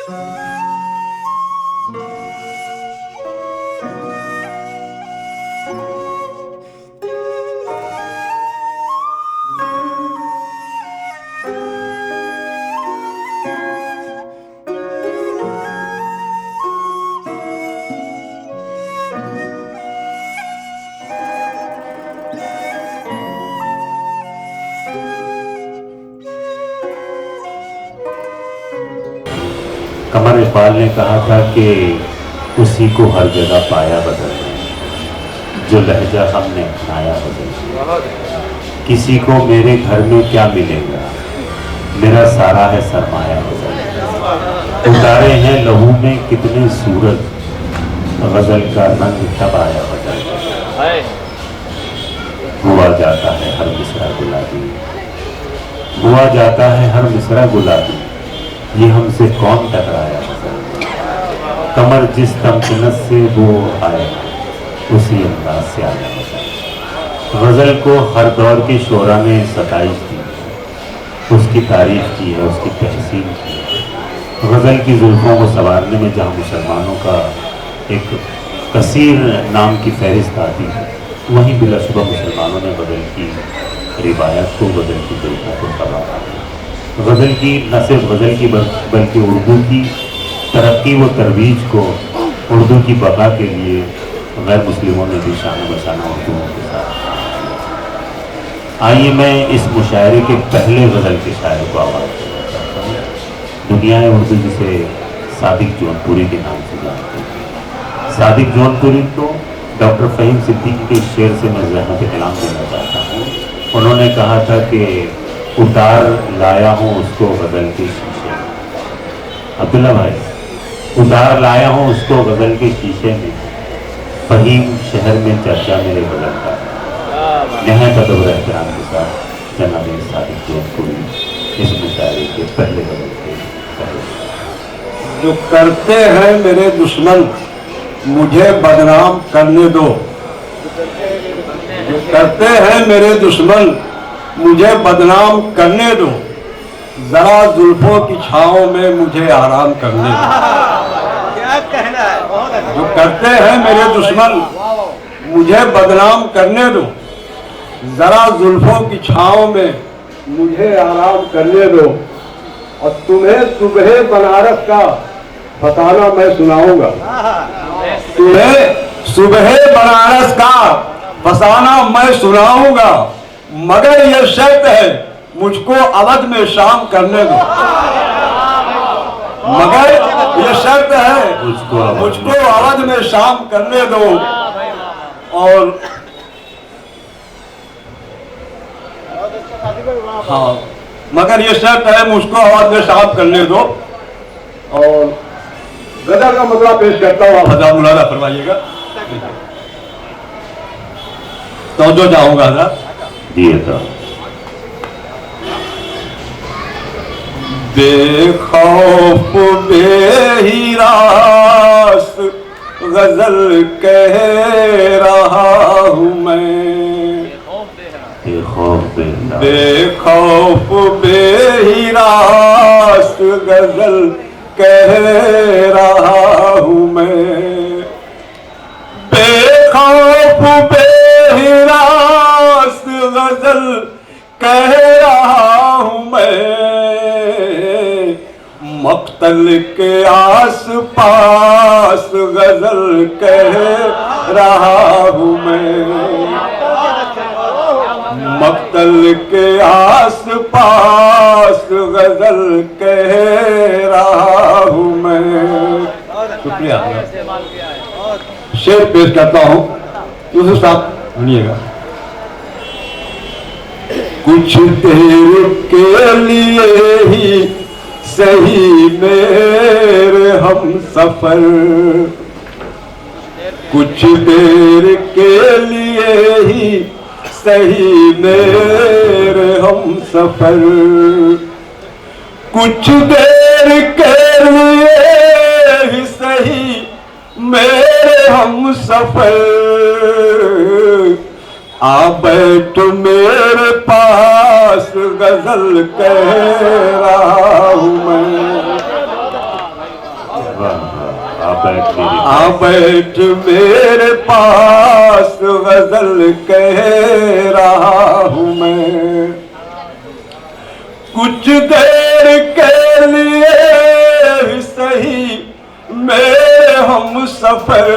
कमर इकबाल ने कहा था कि उसी को हर जगह पाया बदल जो लहजा हमने अपनाया बदल। किसी को मेरे घर में क्या मिलेगा, मेरा सारा है सरमाया बदल। उतारे हैं लहू में कितने सूरज, गजल का रंग तब आया बदल। हुआ जाता है हर मिसरा गुलाबी, हुआ जाता है हर मिसरा गुलाबी, ये हमसे कौन टकराया बदल। कमर जिस तमकिनत से वो आया उसी अंदाज से आया बदल। गजल को हर दौर के शोरा ने सताइश दी, उसकी तारीफ की है, उसकी तहसीन की है। गजल की जुल्फों को संवारने में जहाँ मुसलमानों का एक कसीर नाम की फहरिस्त आती है, वहीं बिलाशुबा मुसलमानों ने गजल की रिवायत को, गजल की जुल्फों को संवारा। गज़ल की न सिर्फ गज़ल की बल्कि उर्दू की तरक्की व तरवीज को, उर्दू की बका के लिए गैर मुस्लिमों ने भी शान बशाना उर्दुओं के साथ। आइए मैं इस मुशायरे के पहले गज़ल के शायर को आवाज़ देना चाहता हूँ। दुनिया उर्दू जिसे सादिक जौनपुरी के नाम से जानते हैं। सादिक जौनपुरी को डॉक्टर फ़हीम सिद्दीकी के शेर से मैं ज़हमत कलाम देना चाहता हूँ। उन्होंने कहा था कि उतार लाया हूँ उसको गज़ल के शीशे में। अब्दुल्ला भाई, उतार लाया हूँ उसको गज़ल के शीशे में, फ़हीम शहर में चर्चा मेरे गज़ल का। नहायत अदब एहतराम के साथ जनाब सादिक जौनपुरी इस मुशायरे के पहले गज़ल के पहले। जो करते हैं मेरे दुश्मन मुझे बदनाम करने दो, जो करते हैं मेरे दुश्मन मुझे बदनाम करने दो, जरा जुल्फों की छांव में मुझे आराम करने दो। क्या कहना है? जो करते हैं मेरे दुश्मन मुझे बदनाम करने दो, जरा जुल्फों की छांव में मुझे आराम करने दो। और तुम्हें सुबह बनारस का फसाना मैं सुनाऊंगा, तुम्हें सुबह बनारस का फसाना मैं सुनाऊंगा, मगर यह शर्त है मुझको अवध में शाम करने दो। मगर यह शर्त है मुझको अवध में शाम करने दो। और हाँ, मगर यह शर्त है मुझको अवध में शाम करने दो। और गजल का मतलब पेश करता हूँ, आप हजार मुलादा फरमाइएगा। तो जो चाहूंगा ना बेखौफ बेहिरास गजल कह रहा हूँ मैं, बेखौफ बेहिरास गजल कह रहा हूँ मैं, बेखौफ बेहिरास गजल कह रहा हूँ मैं, मक्तल के आस पास गजल कह रहा हूँ मैं, मक्तल के आस पास गजल कह रहा हूँ मैं। शुक्रिया। शेर पेश करता हूँ, यूसुफ साहब सुनिएगा। कुछ देर के लिए ही सही मेरे हम सफर, कुछ देर के लिए ही सही मेरे हम सफर, कुछ देर के लिए ही सही मेरे हम सफर, आ बैठ मेरे पास गजल कह रहा हूँ मैं, आ बैठ मेरे पास गजल कह रहा हूँ मैं, कुछ देर के लिए सही मेरे हम सफर।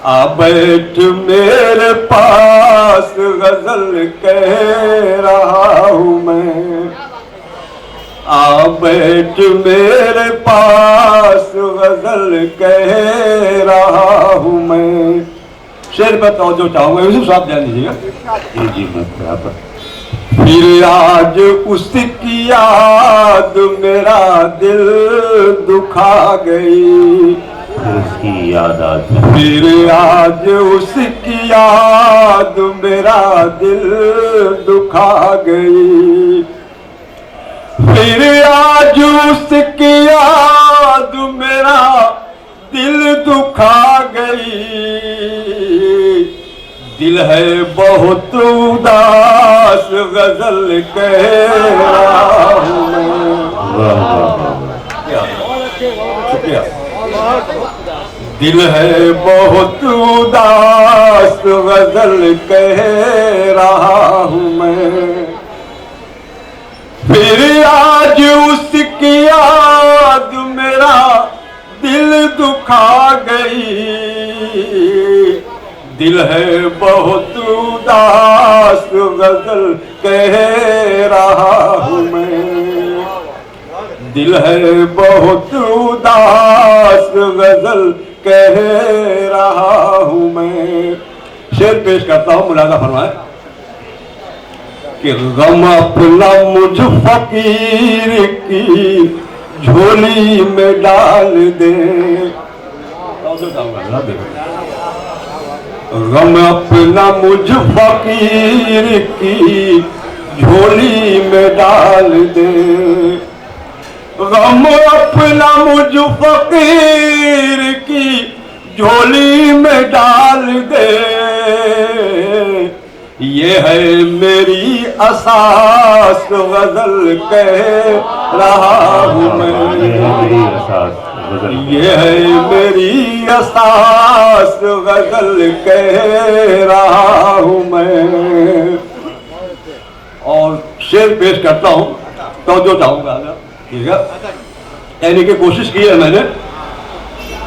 आ बैठ मेरे पास गजल कह रहा हूँ मैं, आ बैठ मेरे पास गजल कह रहा हूँ मैं। शेर पर तवज्जो चाहूंगा, यूसुफ साहब ध्यान दीजिएगा। जी जी मैं फिर आज उसकी याद मेरा दिल दुखा गई, उसकी याद आज फिर आज उसकी याद मेरा दिल दुखा गई, फिर आज उसकी याद मेरा दिल दुखा गई। दिल है बहुत उदास गजल कह रहा हूँ मैं। दिल है बहुत उदास गजल कह रहा हूँ मैं, फिर आज उसकी याद मेरा दिल दुखा गई। दिल है बहुत उदास गजल कह रहा हूँ मैं, दिल है बहुत उदास गजल कह रहा हूँ मैं। शेर पेश करता हूँ, मुलाजा फरमाए कि गम अपना मुझ फकीर की झोली में डाल दे, गम अपना मुझ फकीर की झोली में डाल दे, गम अपना मुझ फकीर की झोली में डाल दे। ये है मेरी असास गजल कह रहा हूँ मैं, ये है मेरी असास गजल कह रहा हूँ मैं। और शेर पेश करता हूँ तो जो चाहूंगा, ठीक है, यानी कि कोशिश की है मैंने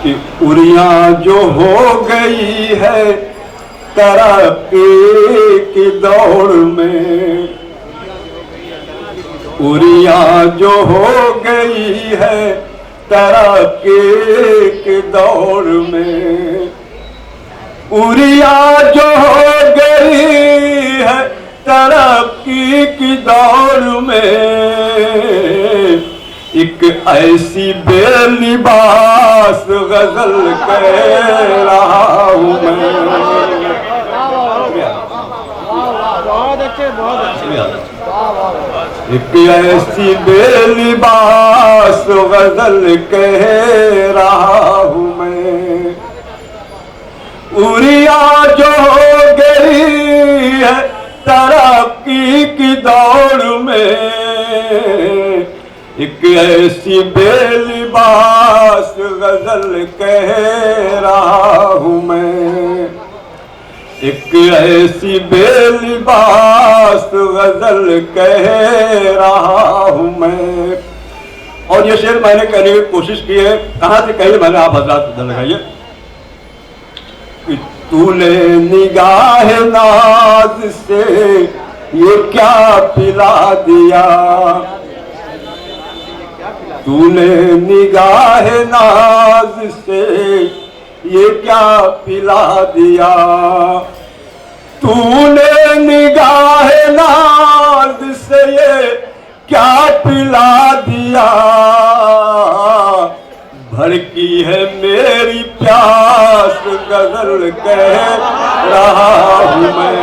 कि उरिया जो हो गई है तरक्की की दौड़ में, उरिया जो हो गई है तरक्की की दौड़ में, उरिया जो हो गई है तरक्की की दौड़ में, एक ऐसी बेलिबास गजल कह रहा हूँ मैं। बहुत अच्छे, बहुत अच्छे। एक ऐसी बेलिबास गजल कह रहा हूँ मैं, उरिया जो हो गई है तरक्की की दौड़ में, एक ऐसी बेलिबास गजल कह रहा हूँ मैं, एक ऐसी बेलिबास गजल कह रहा हूँ मैं। और ये शेर मैंने कहने की कोशिश की है, कहाँ से कही मैंने, आप हजरात लगाइए। तूने निगाह नाज से ये क्या पिला दिया, तूने निगाह नाज से ये क्या पिला दिया, तूने निगाह नाज से ये क्या पिला दिया, भड़की है मेरी प्यास गजल कह रहा हूँ मैं।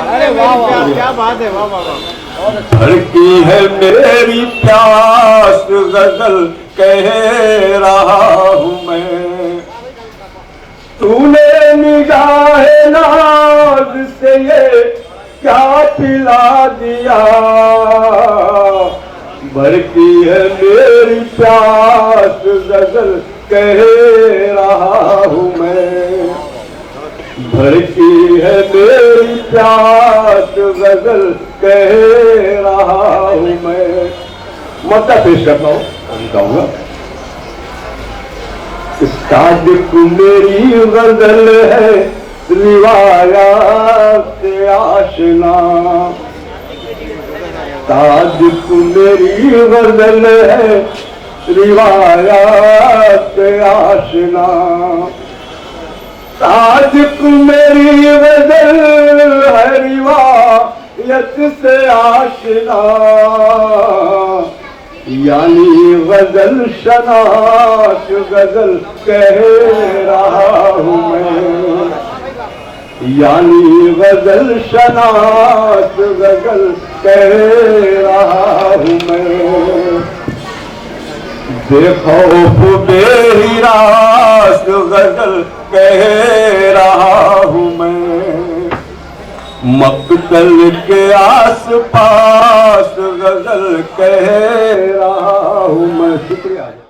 अरे वाह वाह, क्या बात है, वाह वाह वाह। भड़की है मेरी प्यास गजल कह रहा हूँ मैं, तूने निगाह नाज से ये क्या पिला दिया, भड़की है मेरी प्यास गजल कह रहा हूँ मैं, भड़की है मेरी प्यास गजल कह रहा हूँ मैं। मत पेश करता हूँ, अभी गाऊंगा। सादिक मेरी गजल है रिवायात से आशना, सादिक मेरी गजल है रिवायात से आशना, सादिक मेरी गजल है रिवायत से आशना, यानी गजल शनास गजल कह रहा हूँ मैं, यानी गजल शनास गजल कह रहा हूँ मैं। देखो मेरी रास गजल कह रहा हूँ मैं, मक्तल के आस पास गजल कह रहा हूँ मैं। शुक्रिया।